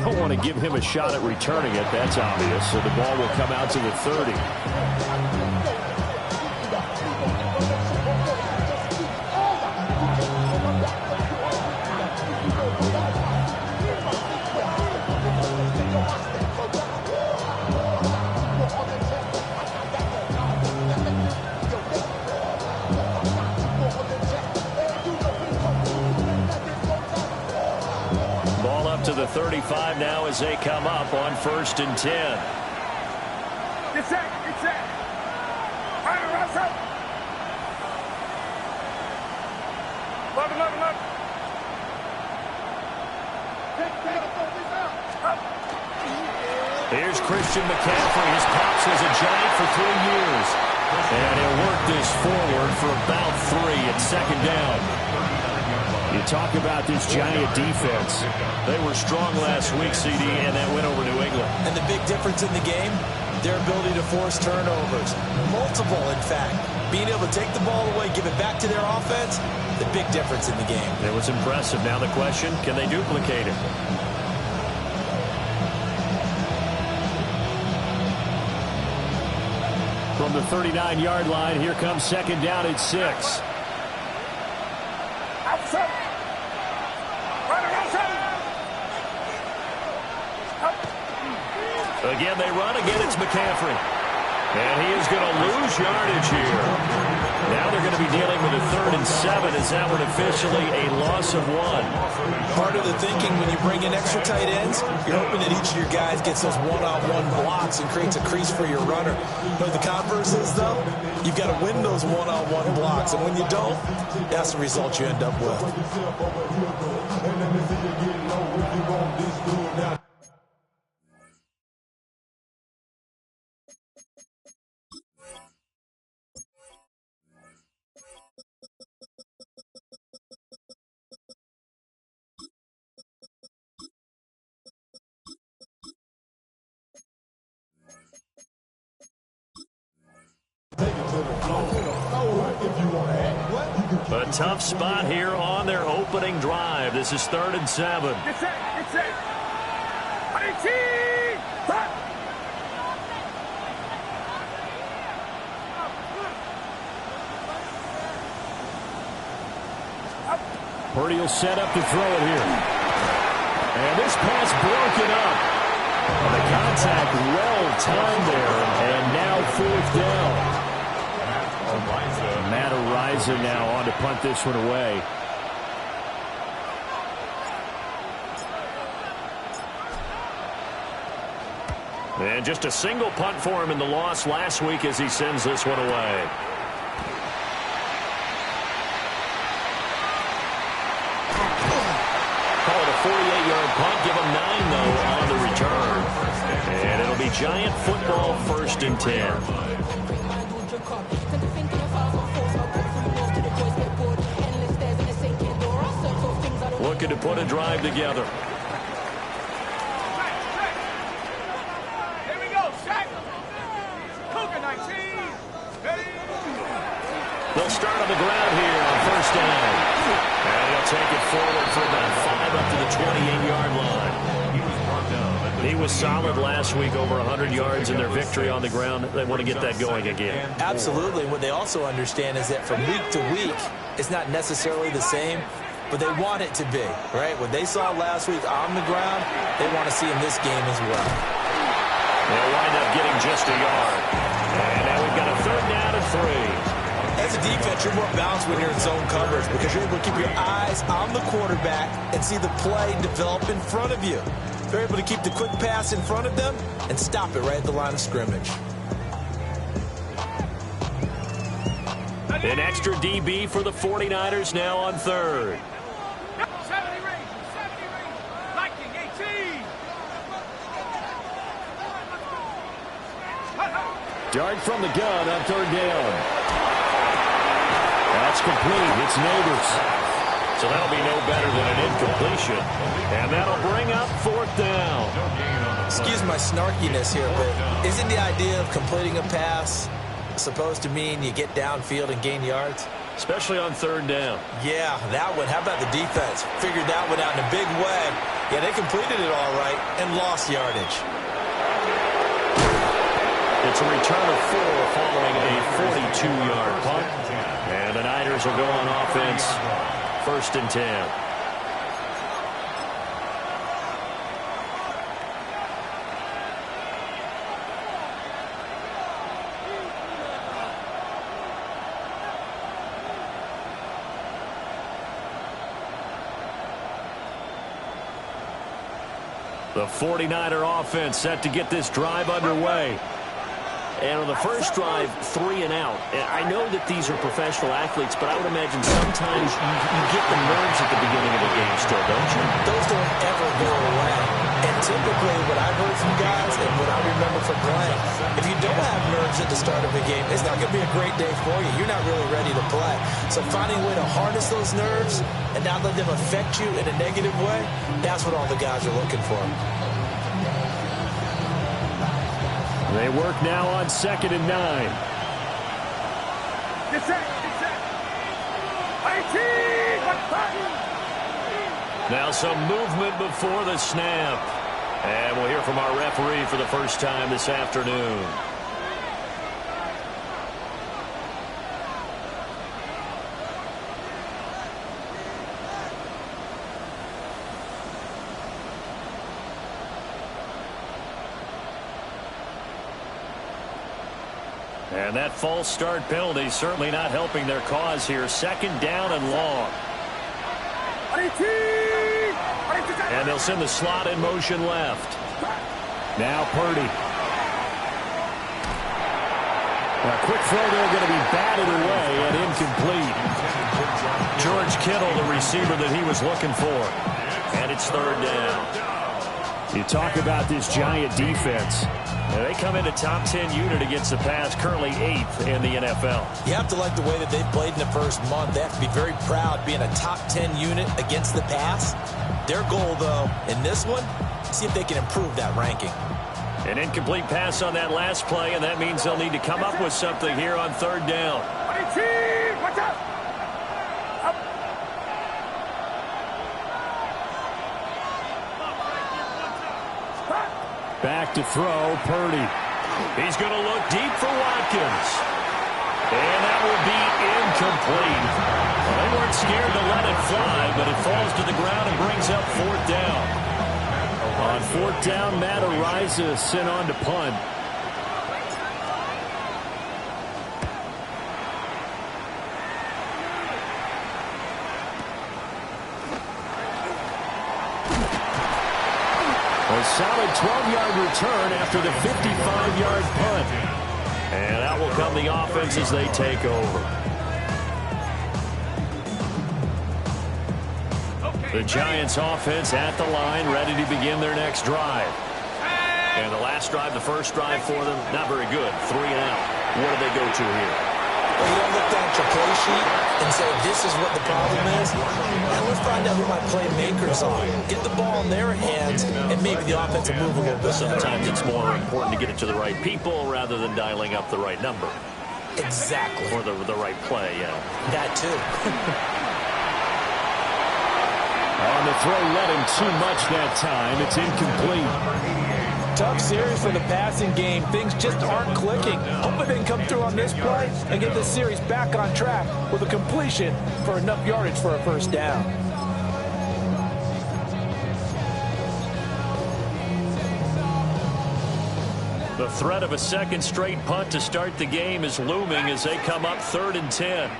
don't want to give him a shot at returning it. That's obvious. So the ball will come out to the 30. To the 35 now as they come up on 1st and 10. Get set, get set. Right, set. Love. Here's Christian McCaffrey. His pops was a Giant for 3 years. And he'll work this forward for about 3 at 2nd down. You talk about this Giant defense. They were strong last week, CD, and that went over New England. And the big difference in the game, their ability to force turnovers. Multiple, in fact. Being able to take the ball away, give it back to their offense, the big difference in the game. It was impressive. Now the question, can they duplicate it? From the 39-yard line, here comes 2nd down at 6. Again, they run. Again, it's McCaffrey. And he is going to lose yardage here. Now they're going to be dealing with a 3rd and 7. Is that one officially a loss of 1? Part of the thinking when you bring in extra tight ends, you're hoping that each of your guys gets those one-on-one blocks and creates a crease for your runner. You know, the converse is, though, you've got to win those one-on-one blocks. And when you don't, that's the result you end up with. A tough spot here on their opening drive. This is 3rd and 7. Get set, get set. Purdy will set up to throw it here. And this pass broken up. And the contact well timed there. And now 4th down. Matt Ariza now on to punt this one away. And just a single punt for him in the loss last week as he sends this one away. Call it a 48-yard punt. Give him 9, though, on the return. And it'll be Giant football 1st and 10. Looking to put a drive together. Here we go, Shaq. Cougar 19. Ready? They'll start on the ground here on 1st down. And he'll take it forward for about 5 up to the 28-yard line. He was solid last week, over 100 yards in their victory on the ground. They want to get that going again. Absolutely. What they also understand is that from week to week, it's not necessarily the same, but they want it to be, right? What they saw last week on the ground, they want to see in this game as well. They'll wind up getting just a yard. And now we've got a 3rd down and 3. As a defense, you're more balanced when you're in zone coverage because you're able to keep your eyes on the quarterback and see the play develop in front of you. They're able to keep the quick pass in front of them and stop it right at the line of scrimmage. An extra DB for the 49ers now on 3rd. 70 range, Viking 18. Dart from the gun on 3rd down. That's complete. It's Neighbors. So that'll be no better than an incompletion. And that'll bring up 4th down. Excuse my snarkiness here, but isn't the idea of completing a pass supposed to mean you get downfield and gain yards? Especially on 3rd down. Yeah, that one. How about the defense? Figured that one out in a big way. Yeah, they completed it all right and lost yardage. It's a return of 4 following a 42-yard punt. And the Niners will go on offense, 1st and 10. The 49er offense set to get this drive underway. And on the first drive, 3 and out. And I know that these are professional athletes, but I would imagine sometimes you get the nerves at the beginning of the game still, don't you? Those don't ever go away. And typically what I've heard from guys and what I remember from playing, if you don't have nerves at the start of a game, it's not going to be a great day for you. You're not really ready to play. So finding a way to harness those nerves and not let them affect you in a negative way, that's what all the guys are looking for. They work now on 2nd and 9. Get set. Now some movement before the snap. And we'll hear from our referee for the first time this afternoon. And that false start penalty certainly not helping their cause here. 2nd down and long. And they'll send the slot in motion left. Now Purdy. A quick throw there going to be batted away and incomplete. George Kittle, the receiver that he was looking for. And it's 3rd down. You talk about this Giant defense. They come into top 10 unit against the pass, currently 8th in the NFL. You have to like the way that they've played in the first month. They have to be very proud being a top 10 unit against the pass. Their goal, though, in this one, see if they can improve that ranking. An incomplete pass on that last play, and that means they'll need to come up with something here on 3rd down. Watch out! Back to throw, Purdy. He's going to look deep for Watkins. And that will be incomplete. Well, they weren't scared to let it fly, but it falls to the ground and brings up 4th down. On 4th down, Matt Ariza sent on to punt. A solid 12-yard return after the 55-yard punt. And out will come the offense as they take over. The Giants offense at the line, ready to begin their next drive. And the last drive, the first drive for them, not very good. 3 and out. What do they go to here? Well, you don't look down at your play sheet and say, this is what the problem is. And let's find out who my playmakers are. Get the ball in their hands, and maybe the offense will move a little bit. Sometimes it's more important to get it to the right people rather than dialing up the right number. Exactly. Or the right play, yeah. That, too. On the throw, let him too much that time. It's incomplete. Tough series for the passing game. Things just aren't clicking. Hopefully they can come through on this play and get this series back on track with a completion for enough yardage for a 1st down. The threat of a 2nd straight punt to start the game is looming as they come up 3rd and 10.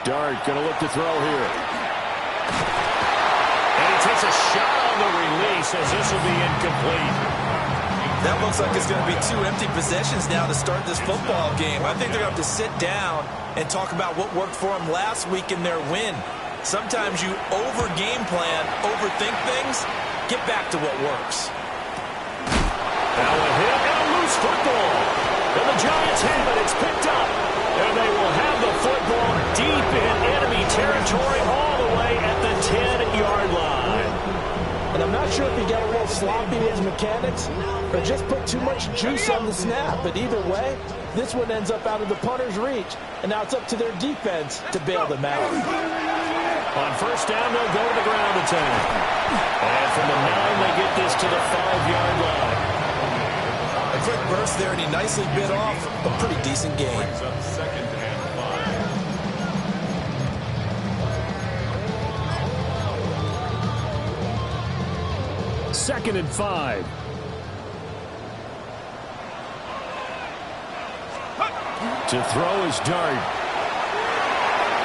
Dart going to look to throw here. And he takes a shot on the release as this will be incomplete. That looks like it's going to be 2 empty possessions now to start this football game. I think they're going to have to sit down and talk about what worked for them last week in their win. Sometimes you over-game plan, overthink things. Get back to what works. Now a hit and a loose football. And the Giants have it. It's picked up. And they will have the football deep in enemy territory all the way at the 10-yard line. And I'm not sure if he got a little sloppy with his mechanics or just put too much juice on the snap. But either way, this one ends up out of the punter's reach, and now it's up to their defense to bail them out. On first down, they'll go to the ground attack. And from the 9, they get this to the 5-yard line. A quick burst there, and he nicely bit off a pretty decent game. Second and 5. To throw is Dart.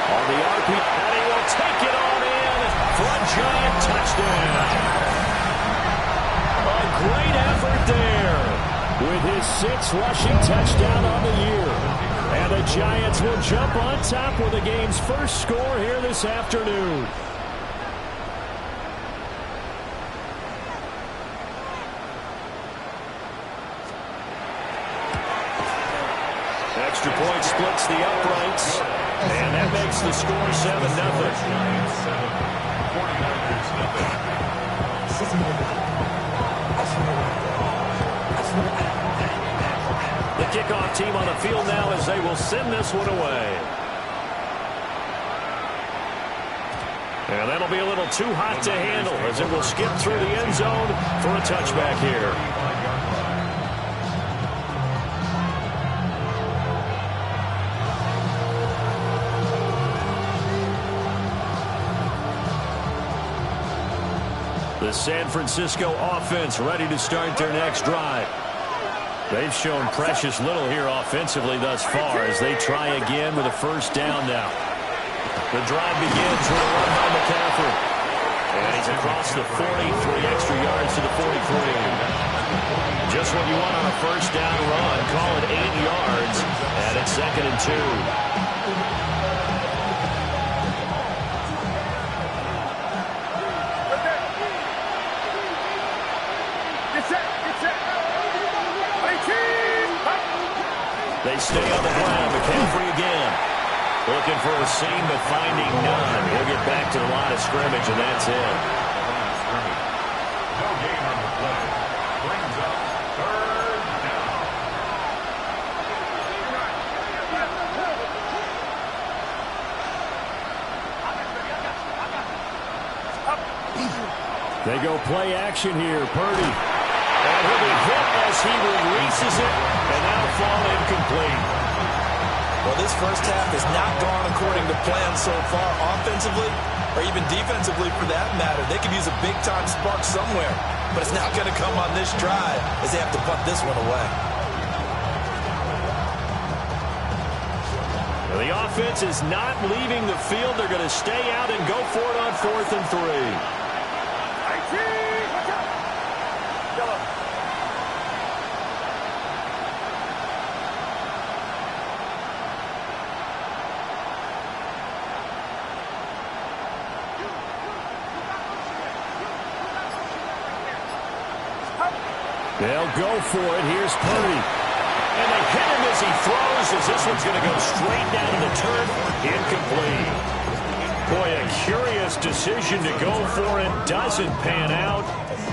On the RP, and he will take it on in for a Giant touchdown. A great effort there with his 6th rushing touchdown on the year. And the Giants will jump on top with the game's first score here this afternoon. Extra point splits the uprights, and that makes the score 7-0. The kickoff team on the field now as they will send this one away. And that'll be a little too hot to handle as it will skip through the end zone for a touchback here. The San Francisco offense ready to start their next drive. They've shown precious little here offensively thus far as they try again with a first down now. The drive begins with a run by McCaffrey. And he's across the 40, 3 extra yards to the 43. Just what you want on a first down run. Call it 8 yards, and it's 2nd and 2. They stay on the ground. McCaffrey again. Looking for a seam, but finding none. He'll get back to the line of scrimmage, and that's it. No gain on the play. Brings up 3rd down. They go play action here. Purdy. And he'll be hit as he releases it, and that'll fall incomplete. Well, this first half has not gone according to plan so far offensively or even defensively for that matter. They could use a big-time spark somewhere, but it's not going to come on this drive as they have to punt this one away. Well, the offense is not leaving the field. They're going to stay out and go for it on 4th and 3. They'll go for it. Here's Purdy. And they hit him as he throws as this one's going to go straight down to the turf. Incomplete. Boy, a curious decision to go for it. Doesn't pan out.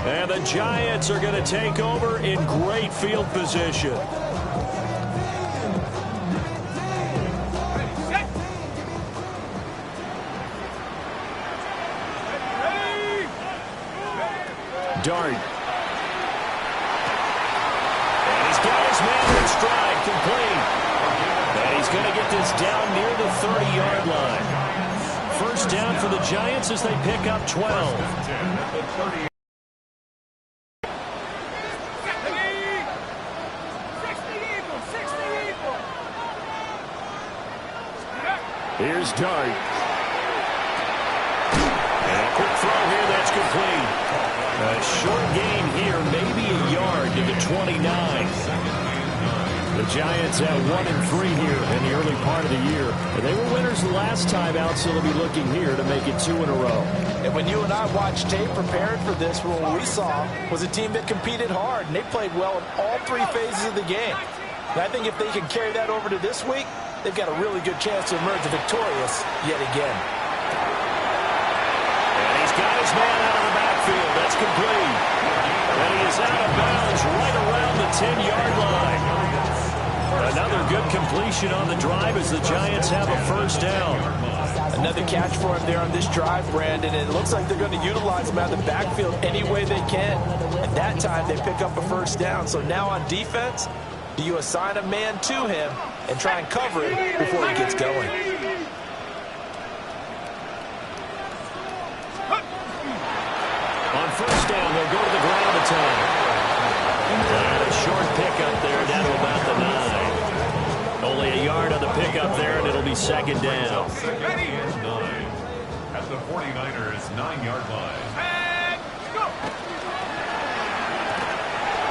And the Giants are going to take over in great field position. Dart. Stride complete. And he's going to get this down near the 30-yard line. First down for the Giants as they pick up 12. Here's Dart. And a quick throw here that's complete. A short gain here, maybe a yard to the 29. The Giants at 1-3 here in the early part of the year. And they were winners the last time out, so they'll be looking here to make it 2 in a row. And when you and I watched tape preparing for this, what we saw was a team that competed hard, and they played well in all 3 phases of the game. And I think if they can carry that over to this week, they've got a really good chance to emerge victorious yet again. And he's got his man out of the backfield. That's complete. And he is out of bounds right around the 10-yard line. Another good completion on the drive as the Giants have a first down. Another catch for him there on this drive, Brandon, and it looks like they're going to utilize him out of the backfield any way they can. At that time, they pick up a first down. So now on defense, do you assign a man to him and try and cover it before he gets going? On first down, they'll go to the ground attack. And a short pickup there down to about the 9. Only a yard on the pickup there, and it'll be second down. Second and 9 at the 49ers 9-yard line. And go.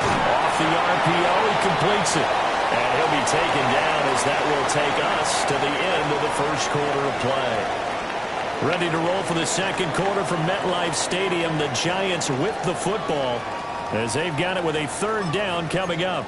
Off the RPO, he completes it. And he'll be taken down as that will take us to the end of the first quarter of play. Ready to roll for the second quarter from MetLife Stadium. The Giants with the football as they've got it with a third down coming up.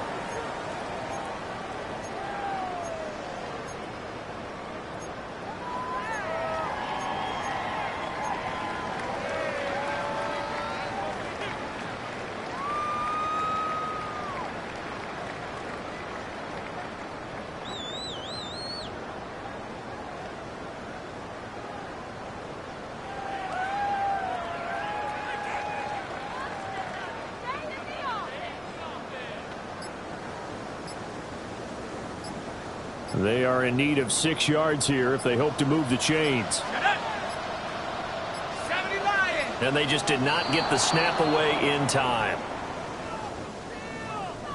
They are in need of 6 yards here if they hope to move the chains. 70 Lions. And they just did not get the snap away in time.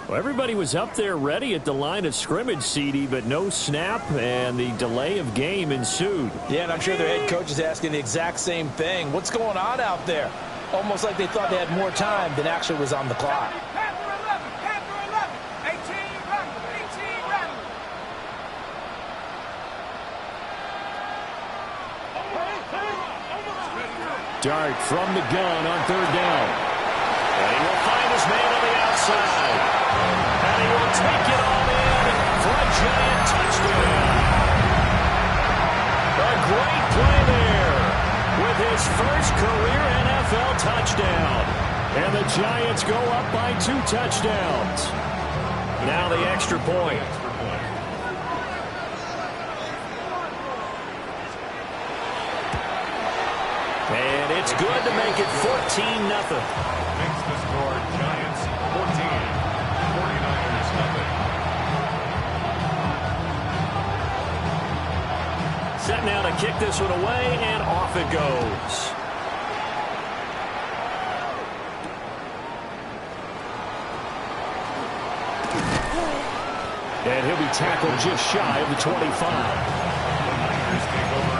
Well, everybody was up there ready at the line of scrimmage, CD, but no snap, and the delay of game ensued. Yeah, and I'm sure their head coach is asking the exact same thing. What's going on out there? Almost like they thought they had more time than actually was on the clock. Panther 11. Panther 11. 18 run. 18 run. Dart from the gun on third down. And he will find his man on the outside. And he will take it all in for a Giant touchdown. A great play there with his first career NFL touchdown. And the Giants go up by 2 touchdowns. Now the extra point. And it's good to make it 14-0. Makes the score Giants 14, 49ers 0. Set now to kick this one away, and off it goes. And he'll be tackled just shy of the 25. The Niners take over